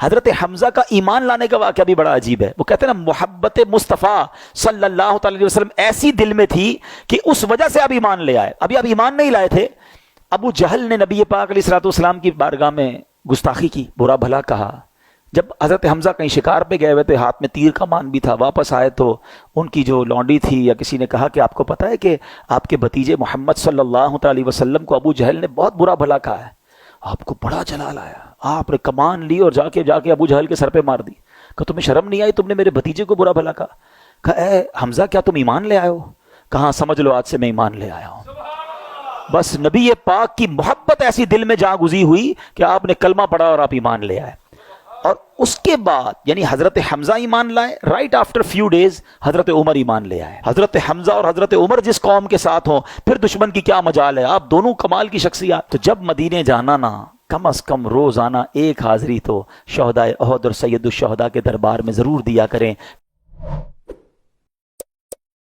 حضرت حمزہ کا ایمان لانے کا واقعہ بھی بڑا عجیب ہے. وہ کہتے ہیں نا محبت مصطفیٰ صلی اللہ تعالی وسلم ایسی دل میں تھی کہ اس وجہ سے آپ ایمان لے آئے. ابھی آپ ایمان نہیں لائے تھے. ابو جہل نے نبی پاک علیہ الصلوۃ والسلام کی بارگاہ میں گستاخی کی، برا بھلا کہا. جب حضرت حمزہ کہیں شکار پہ گئے ہوئے تھے، ہاتھ میں تیر کمان بھی تھا، واپس آئے تو ان کی جو لونڈی تھی یا کسی نے کہا کہ آپ کو پتہ ہے کہ آپ کے بھتیجے محمد صلی اللہ تعالی وسلم کو ابو جہل نے بہت برا بھلا کہا ہے. آپ کو بڑا جلال آیا، آپ نے کمان لی اور جا کے ابو جہل کے سر پہ مار دی. کہ تمہیں شرم نہیں آئی، تم نے میرے بھتیجے کو برا بھلا کہا. کہا اے حمزہ کیا تم ایمان لے آئے ہو؟ کہاں، سمجھ لو آج سے میں ایمان لے آیا ہوں. بس نبی پاک کی محبت ایسی دل میں جا گزی ہوئی کہ آپ نے کلمہ پڑھا اور آپ ایمان لے آئے. اور اس کے بعد یعنی حضرت حمزہ ایمان لائے، رائٹ آفٹر فیو ڈیز حضرت عمر ایمان لے آئے. حضرت حمزہ اور حضرت عمر جس قوم کے ساتھ ہوں پھر دشمن کی کیا مجال ہے. آپ دونوں کمال کی شخصیات. تو جب مدینے جانا نا، کم از کم روزانہ ایک حاضری تو شہدائے احد اور سید الشہداء کے دربار میں ضرور دیا کریں.